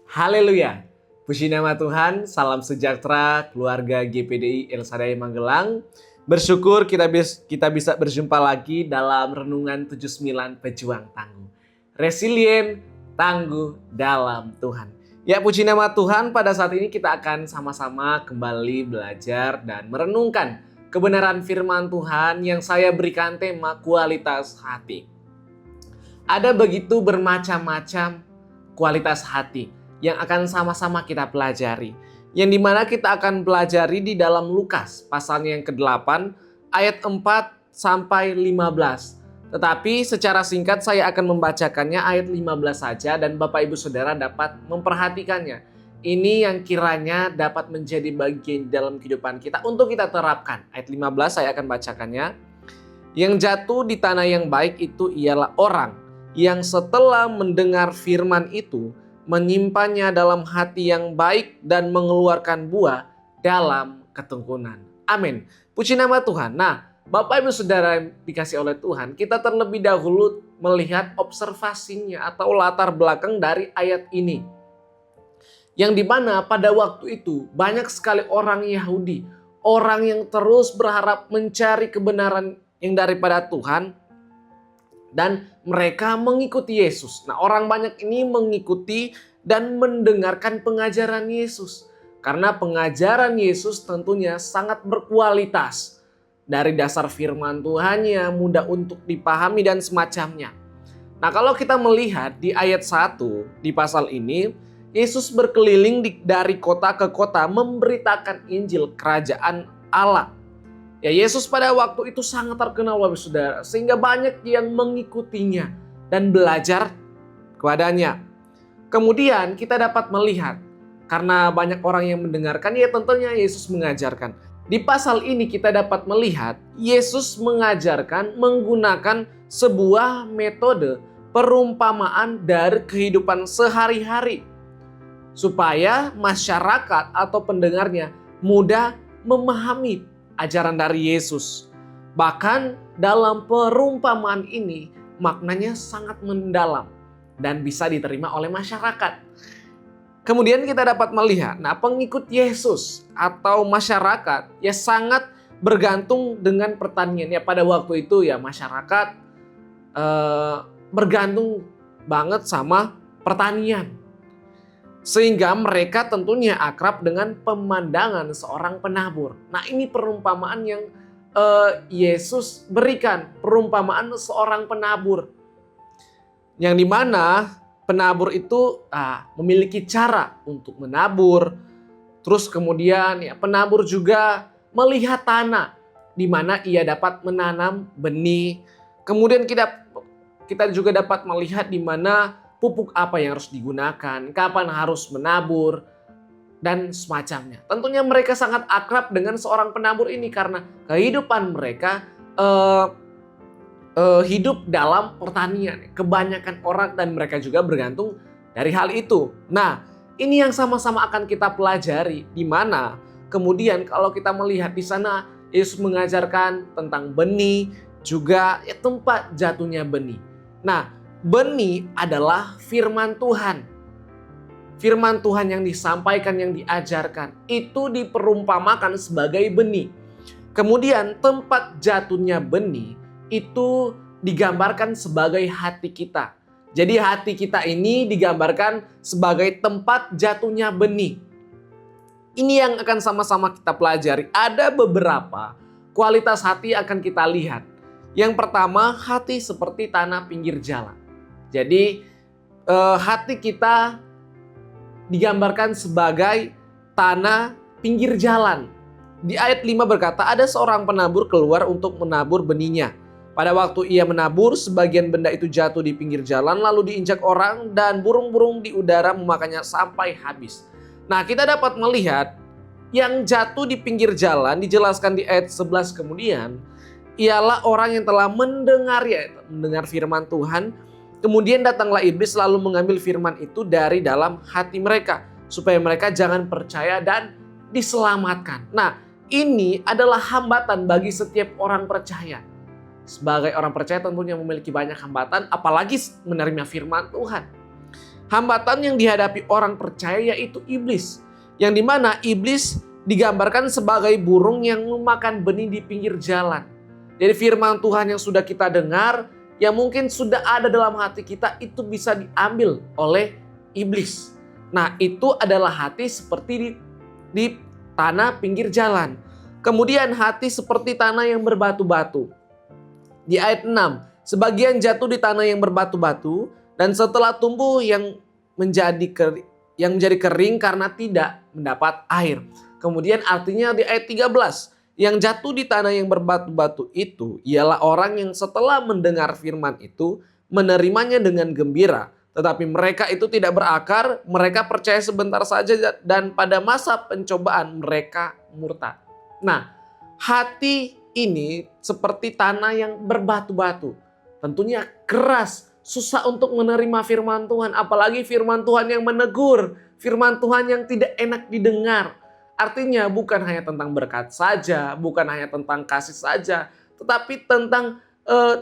Haleluya. Puji nama Tuhan, salam sejahtera keluarga GPDI El Shaddai Magelang. Bersyukur kita bisa berjumpa lagi dalam renungan 79 pejuang tangguh. Resilient, tangguh dalam Tuhan. Ya, puji nama Tuhan, pada saat ini kita akan sama-sama kembali belajar dan merenungkan kebenaran firman Tuhan yang saya berikan tema kualitas hati. Ada begitu bermacam-macam kualitas hati yang akan sama-sama kita pelajari. Yang dimana kita akan pelajari di dalam Lukas pasalnya yang ke-8 ayat 4 sampai 15. Tetapi secara singkat saya akan membacakannya ayat 15 saja dan Bapak Ibu Saudara dapat memperhatikannya. Ini yang kiranya dapat menjadi bagian dalam kehidupan kita untuk kita terapkan. Ayat 15 saya akan bacakannya. Yang jatuh di tanah yang baik itu ialah orang yang setelah mendengar firman itu menyimpannya dalam hati yang baik dan mengeluarkan buah dalam ketekunan. Amin. Puji nama Tuhan. Nah, Bapak Ibu Saudara yang dikasih oleh Tuhan, kita terlebih dahulu melihat observasinya atau latar belakang dari ayat ini. Yang dimana pada waktu itu banyak sekali orang Yahudi, orang yang terus berharap mencari kebenaran yang daripada Tuhan, dan mereka mengikuti Yesus. Nah, orang banyak ini mengikuti dan mendengarkan pengajaran Yesus. Karena pengajaran Yesus tentunya sangat berkualitas. Dari dasar firman Tuhannya, mudah untuk dipahami dan semacamnya. Nah, kalau kita melihat di ayat 1 di pasal ini, Yesus berkeliling dari kota ke kota memberitakan Injil kerajaan Allah. Ya, Yesus pada waktu itu sangat terkenal, Bapak Saudara, sehingga banyak yang mengikutinya dan belajar kepadanya. Kemudian kita dapat melihat, karena banyak orang yang mendengarkan, ya tentunya Yesus mengajarkan. Di pasal ini kita dapat melihat Yesus mengajarkan menggunakan sebuah metode perumpamaan dari kehidupan sehari-hari, supaya masyarakat atau pendengarnya mudah memahami ajaran dari Yesus. Bahkan dalam perumpamaan ini maknanya sangat mendalam dan bisa diterima oleh masyarakat. Kemudian kita dapat melihat, pengikut Yesus atau masyarakat ya sangat bergantung dengan pertanian. Ya pada waktu itu ya masyarakat bergantung banget sama pertanian. Sehingga mereka tentunya akrab dengan pemandangan seorang penabur. Nah, ini perumpamaan yang Yesus berikan. Perumpamaan seorang penabur. Yang dimana penabur itu memiliki cara untuk menabur. Terus kemudian ya penabur juga melihat tanah di mana ia dapat menanam benih. Kemudian kita juga dapat melihat di mana pupuk apa yang harus digunakan, kapan harus menabur, dan semacamnya. Tentunya mereka sangat akrab dengan seorang penabur ini karena kehidupan mereka hidup dalam pertanian. Kebanyakan orang dan mereka juga bergantung dari hal itu. Nah, ini yang sama-sama akan kita pelajari, di mana kemudian kalau kita melihat di sana Yesus mengajarkan tentang benih, juga tempat jatuhnya benih. Nah, benih adalah firman Tuhan. Firman Tuhan yang disampaikan, yang diajarkan, itu diperumpamakan sebagai benih. Kemudian tempat jatuhnya benih itu digambarkan sebagai hati kita. Jadi hati kita ini digambarkan sebagai tempat jatuhnya benih. Ini yang akan sama-sama kita pelajari. Ada beberapa kualitas hati yang akan kita lihat. Yang pertama, hati seperti tanah pinggir jalan. Jadi hati kita digambarkan sebagai tanah pinggir jalan. Di ayat 5 berkata, ada seorang penabur keluar untuk menabur benihnya. Pada waktu ia menabur, sebagian benda itu jatuh di pinggir jalan, lalu diinjak orang dan burung-burung di udara memakannya sampai habis. Nah, kita dapat melihat yang jatuh di pinggir jalan dijelaskan di ayat 11 kemudian, ialah orang yang telah mendengar firman Tuhan. Kemudian datanglah iblis lalu mengambil firman itu dari dalam hati mereka, supaya mereka jangan percaya dan diselamatkan. Nah, ini adalah hambatan bagi setiap orang percaya. Sebagai orang percaya tentunya memiliki banyak hambatan, apalagi menerima firman Tuhan. hambatan yang dihadapi orang percaya yaitu iblis. Yang dimana iblis digambarkan sebagai burung yang memakan benih di pinggir jalan. Jadi firman Tuhan yang sudah kita dengar, yang mungkin sudah ada dalam hati kita, itu bisa diambil oleh iblis. Nah, itu adalah hati seperti di tanah pinggir jalan. Kemudian hati seperti tanah yang berbatu-batu. Di ayat 6, sebagian jatuh di tanah yang berbatu-batu, dan setelah tumbuh yang menjadi kering karena tidak mendapat air. Kemudian artinya di ayat 13, yang jatuh di tanah yang berbatu-batu itu ialah orang yang setelah mendengar firman itu menerimanya dengan gembira. Tetapi mereka itu tidak berakar, mereka percaya sebentar saja dan pada masa pencobaan mereka murtad. Nah, hati ini seperti tanah yang berbatu-batu. Tentunya keras, susah untuk menerima firman Tuhan. Apalagi firman Tuhan yang menegur, firman Tuhan yang tidak enak didengar. Artinya bukan hanya tentang berkat saja, bukan hanya tentang kasih saja, tetapi tentang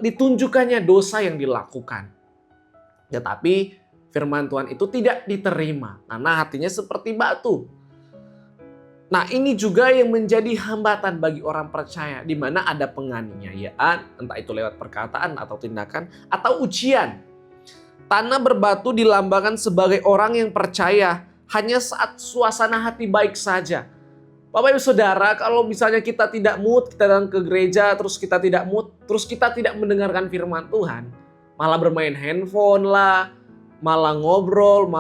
ditunjukkannya dosa yang dilakukan. Tetapi firman Tuhan itu tidak diterima karena hatinya seperti batu. Nah, ini juga yang menjadi hambatan bagi orang percaya, di mana ada penganiayaan, entah itu lewat perkataan atau tindakan atau ujian. Tanah berbatu dilambangkan sebagai orang yang percaya hanya saat suasana hati baik saja. Bapak Ibu Saudara, kalau misalnya kita tidak mood, kita datang ke gereja, terus kita tidak mood, terus kita tidak mendengarkan firman Tuhan, malah bermain handphone lah, malah ngobrol,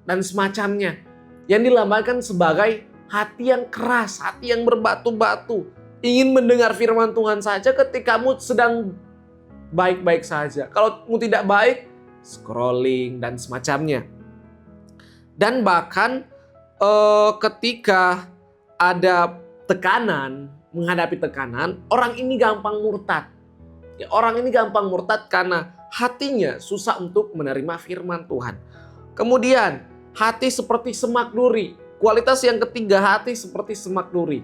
dan semacamnya. Yang dilambangkan sebagai hati yang keras, hati yang berbatu-batu. Ingin mendengar firman Tuhan saja ketika mood sedang baik-baik saja. Kalau mood tidak baik, scrolling dan semacamnya. Dan bahkan ketika ada tekanan, menghadapi tekanan, orang ini gampang murtad. Ya, orang ini gampang murtad karena hatinya susah untuk menerima firman Tuhan. Kemudian hati seperti semak duri. Kualitas yang ketiga, hati seperti semak duri.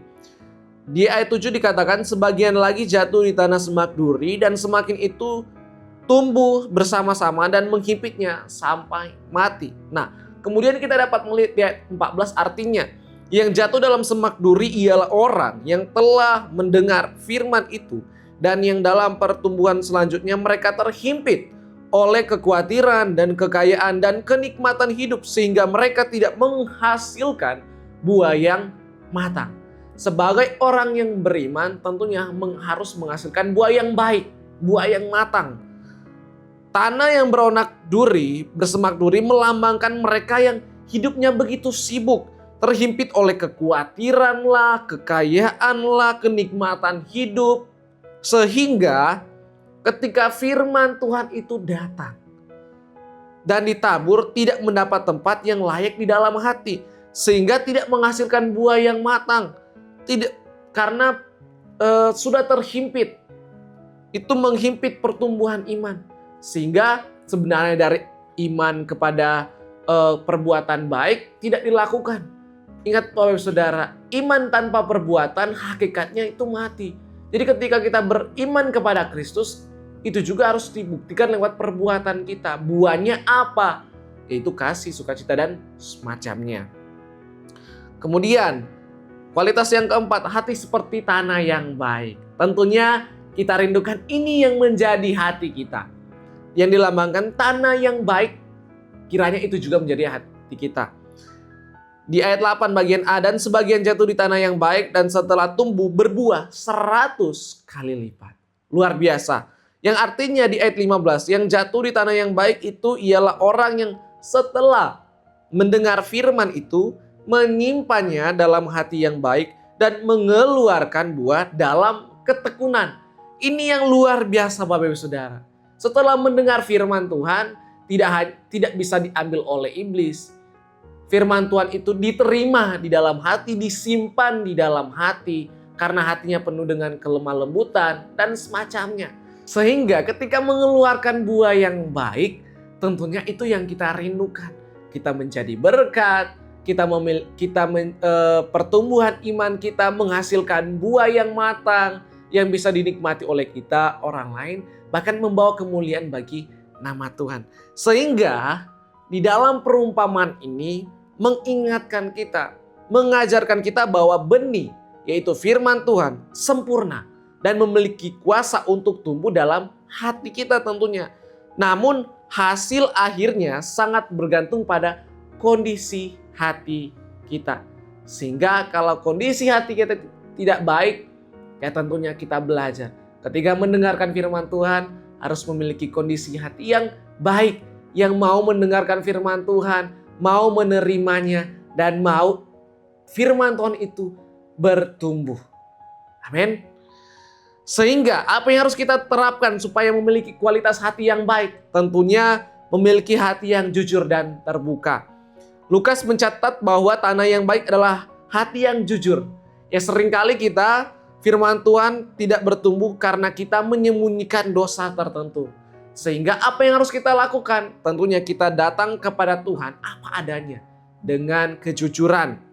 Di ayat 7 dikatakan sebagian lagi jatuh di tanah semak duri dan semakin itu tumbuh bersama-sama dan menghimpitnya sampai mati. Nah, kemudian kita dapat melihat di ayat 14 artinya yang jatuh dalam semak duri ialah orang yang telah mendengar firman itu dan yang dalam pertumbuhan selanjutnya mereka terhimpit oleh kekhawatiran dan kekayaan dan kenikmatan hidup sehingga mereka tidak menghasilkan buah yang matang. Sebagai orang yang beriman tentunya harus menghasilkan buah yang baik, buah yang matang. Tanah yang bersemak duri melambangkan mereka yang hidupnya begitu sibuk, terhimpit oleh kekhawatiran lah, kekayaan lah, kenikmatan hidup. Sehingga ketika firman Tuhan itu datang dan ditabur tidak mendapat tempat yang layak di dalam hati. Sehingga tidak menghasilkan buah yang matang. Tidak, karena sudah terhimpit. Itu menghimpit pertumbuhan iman. Sehingga sebenarnya dari iman kepada perbuatan baik tidak dilakukan. Ingat Bapak Saudara, iman tanpa perbuatan hakikatnya itu mati. Jadi ketika kita beriman kepada Kristus, itu juga harus dibuktikan lewat perbuatan kita. Buahnya apa? Yaitu kasih, sukacita, dan semacamnya. Kemudian, kualitas yang keempat, hati seperti tanah yang baik. Tentunya kita rindukan ini yang menjadi hati kita. Yang dilambangkan tanah yang baik, kiranya itu juga menjadi hati kita. Di ayat 8 bagian A, dan sebagian jatuh di tanah yang baik dan setelah tumbuh berbuah 100 kali lipat. Luar biasa. Yang artinya di ayat 15, yang jatuh di tanah yang baik itu ialah orang yang setelah mendengar firman itu menyimpannya dalam hati yang baik dan mengeluarkan buah dalam ketekunan. Ini yang luar biasa Bapak Ibu Saudara. Setelah mendengar firman Tuhan, tidak bisa diambil oleh iblis. Firman Tuhan itu diterima di dalam hati, disimpan di dalam hati. Karena hatinya penuh dengan kelemah lembutan dan semacamnya. Sehingga ketika mengeluarkan buah yang baik, tentunya itu yang kita rindukan. Kita menjadi berkat, pertumbuhan iman kita menghasilkan buah yang matang, yang bisa dinikmati oleh kita, orang lain, bahkan membawa kemuliaan bagi nama Tuhan. Sehingga di dalam perumpamaan ini mengingatkan kita, mengajarkan kita bahwa benih, yaitu firman Tuhan, sempurna dan memiliki kuasa untuk tumbuh dalam hati kita tentunya. Namun hasil akhirnya sangat bergantung pada kondisi hati kita. Sehingga kalau kondisi hati kita tidak baik, ya tentunya kita belajar. Ketika mendengarkan firman Tuhan, harus memiliki kondisi hati yang baik, yang mau mendengarkan firman Tuhan, mau menerimanya, dan mau firman Tuhan itu bertumbuh. Amin. Sehingga apa yang harus kita terapkan supaya memiliki kualitas hati yang baik? Tentunya memiliki hati yang jujur dan terbuka. Lukas mencatat bahwa tanah yang baik adalah hati yang jujur. Ya seringkali kita firman Tuhan tidak bertumbuh karena kita menyembunyikan dosa tertentu. Sehingga apa yang harus kita lakukan? Tentunya kita datang kepada Tuhan apa adanya dengan kejujuran.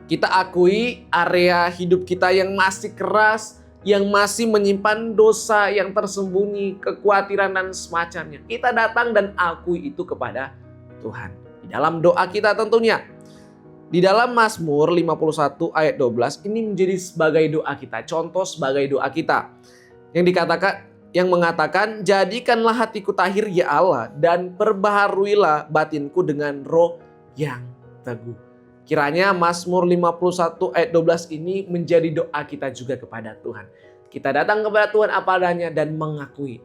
Kita akui area hidup kita yang masih keras, yang masih menyimpan dosa yang tersembunyi, kekhawatiran dan semacamnya. Kita datang dan akui itu kepada Tuhan. Di dalam doa kita tentunya. Di dalam Mazmur 51 ayat 12 ini menjadi sebagai doa kita, contoh sebagai doa kita. Yang mengatakan, jadikanlah hatiku tahir ya Allah dan perbaharuilah batinku dengan roh yang teguh. Kiranya Mazmur 51 ayat 12 ini menjadi doa kita juga kepada Tuhan. Kita datang kepada Tuhan apa adanya dan mengakui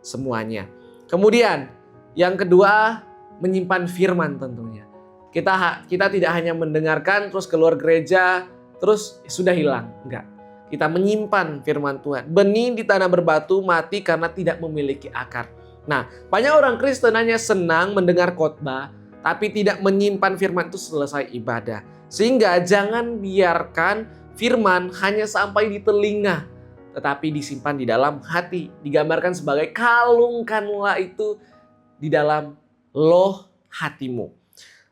semuanya. Kemudian yang kedua, menyimpan firman tentunya. Kita tidak hanya mendengarkan terus keluar gereja terus sudah hilang. Enggak. Kita menyimpan firman Tuhan. Benih di tanah berbatu mati karena tidak memiliki akar. Nah, banyak orang Kristen hanya senang mendengar khotbah tapi tidak menyimpan firman itu selesai ibadah. Sehingga jangan biarkan firman hanya sampai di telinga, tetapi disimpan di dalam hati. Digambarkan sebagai kalungkanlah itu di dalam loh hatimu.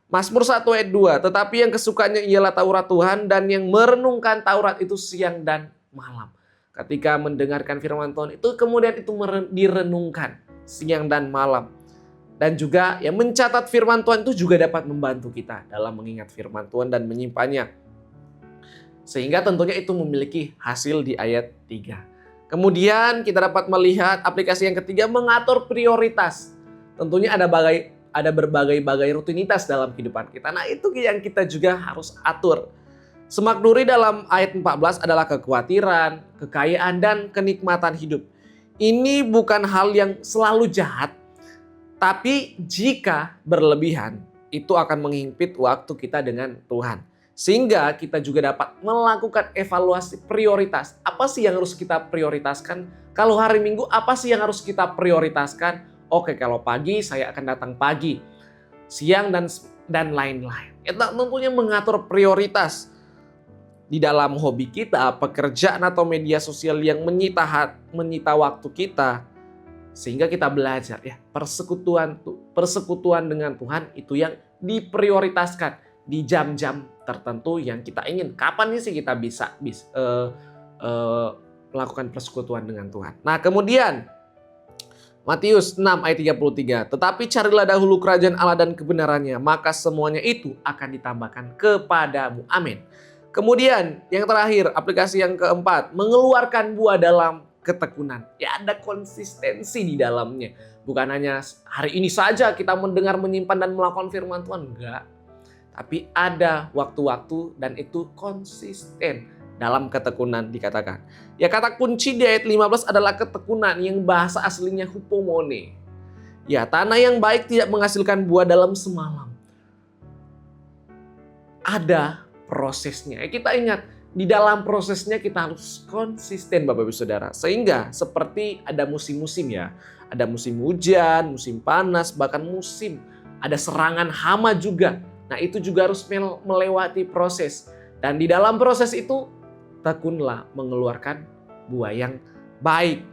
Mazmur 1 ayat 2, tetapi yang kesukanya ialah Taurat Tuhan dan yang merenungkan Taurat itu siang dan malam. Ketika mendengarkan firman Tuhan itu kemudian itu direnungkan siang dan malam. Dan juga yang mencatat firman Tuhan itu juga dapat membantu kita dalam mengingat firman Tuhan dan menyimpannya. Sehingga tentunya itu memiliki hasil di ayat 3. Kemudian kita dapat melihat aplikasi yang ketiga, mengatur prioritas. Tentunya ada berbagai-bagai rutinitas dalam kehidupan kita. Nah itu yang kita juga harus atur. Semak duri dalam ayat 14 adalah kekhawatiran, kekayaan, dan kenikmatan hidup. Ini bukan hal yang selalu jahat, tapi jika berlebihan, itu akan menghimpit waktu kita dengan Tuhan. Sehingga kita juga dapat melakukan evaluasi prioritas. Apa sih yang harus kita prioritaskan? Kalau hari Minggu, apa sih yang harus kita prioritaskan? Oke, kalau pagi saya akan datang pagi, siang dan lain-lain. Kita tentunya mengatur prioritas di dalam hobi kita, pekerjaan atau media sosial yang menyita waktu kita, sehingga kita belajar ya persekutuan dengan Tuhan itu yang diprioritaskan di jam-jam tertentu yang kita ingin. Kapan sih kita bisa melakukan persekutuan dengan Tuhan? Nah, kemudian Matius 6 ayat 33. Tetapi carilah dahulu kerajaan Allah dan kebenarannya, maka semuanya itu akan ditambahkan kepadamu. Amin. Kemudian yang terakhir, aplikasi yang keempat, mengeluarkan buah dalam ketekunan. Ya ada konsistensi di dalamnya. Bukan hanya hari ini saja kita mendengar, menyimpan dan melakukan firman Tuhan. Enggak. Tapi ada waktu-waktu dan itu konsisten. Dalam ketekunan dikatakan. Ya kata kunci di ayat 15 adalah ketekunan yang bahasa aslinya hupomone. Ya tanah yang baik tidak menghasilkan buah dalam semalam. Ada prosesnya. Kita ingat di dalam prosesnya kita harus konsisten Bapak Ibu Saudara. Sehingga seperti ada musim-musim ya. Ada musim hujan, musim panas, bahkan musim ada serangan hama juga. Nah itu juga harus melewati proses. Dan di dalam proses itu tekunlah mengeluarkan buah yang baik.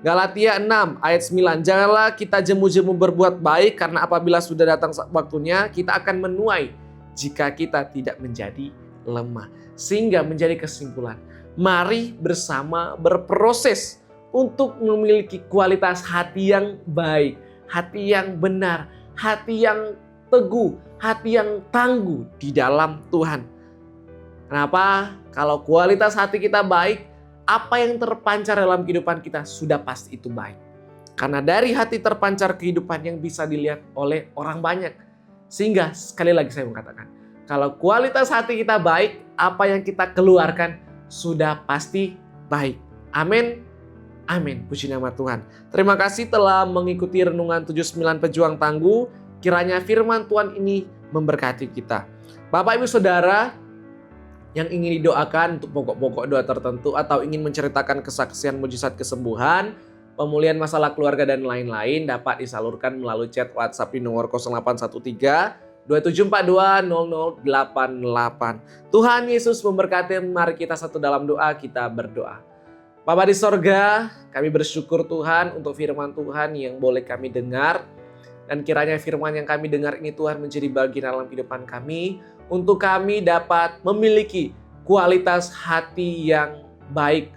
Galatia 6 ayat 9. Janganlah kita jemu-jemu berbuat baik karena apabila sudah datang waktunya kita akan menuai jika kita tidak menjadi lemah. Sehingga menjadi kesimpulan. Mari bersama berproses untuk memiliki kualitas hati yang baik, hati yang benar, hati yang teguh, hati yang tangguh di dalam Tuhan. Kenapa? Kalau kualitas hati kita baik, apa yang terpancar dalam kehidupan kita sudah pasti itu baik. Karena dari hati terpancar kehidupan yang bisa dilihat oleh orang banyak. Sehingga sekali lagi saya mengatakan, kalau kualitas hati kita baik, apa yang kita keluarkan sudah pasti baik. Amin. Amin. Puji nama Tuhan. Terima kasih telah mengikuti renungan 79 Pejuang Tangguh. Kiranya firman Tuhan ini memberkati kita. Bapak Ibu Saudara yang ingin didoakan untuk pokok-pokok doa tertentu atau ingin menceritakan kesaksian mujizat kesembuhan, pemulihan masalah keluarga dan lain-lain dapat disalurkan melalui chat WhatsApp di nomor 0813 2742 0088. Tuhan Yesus memberkati. Mari kita satu dalam doa, kita berdoa. Bapa di sorga, kami bersyukur Tuhan untuk firman Tuhan yang boleh kami dengar. Dan kiranya firman yang kami dengar ini Tuhan menjadi bagian dalam kehidupan kami. Untuk kami dapat memiliki kualitas hati yang baik.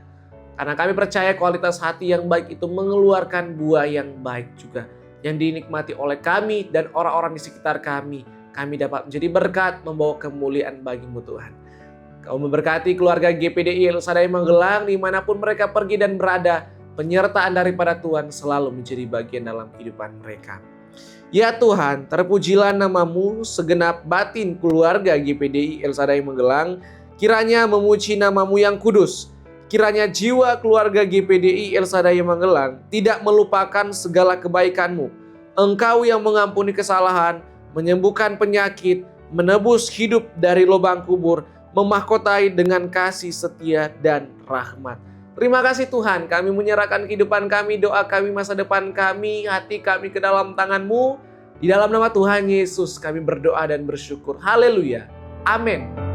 Karena kami percaya kualitas hati yang baik itu mengeluarkan buah yang baik juga. Yang dinikmati oleh kami dan orang-orang di sekitar kami. Kami dapat menjadi berkat, membawa kemuliaan bagi-Mu Tuhan. Kau memberkati keluarga GPDI El Shaddai Magelang dimanapun mereka pergi dan berada. Penyertaan daripada Tuhan selalu menjadi bagian dalam kehidupan mereka. Ya Tuhan, terpujilah nama-Mu, segenap batin keluarga GPDI El Shaddai Magelang. Kiranya memuji nama-Mu yang kudus. Kiranya jiwa keluarga GPDI El Shaddai Magelang tidak melupakan segala kebaikan-Mu. Engkau yang mengampuni kesalahan, menyembuhkan penyakit, menebus hidup dari lubang kubur, memahkotai dengan kasih setia dan rahmat. Terima kasih Tuhan, kami menyerahkan kehidupan kami, doa kami, masa depan kami, hati kami ke dalam tangan-Mu. Di dalam nama Tuhan Yesus kami berdoa dan bersyukur. Haleluya. Amin.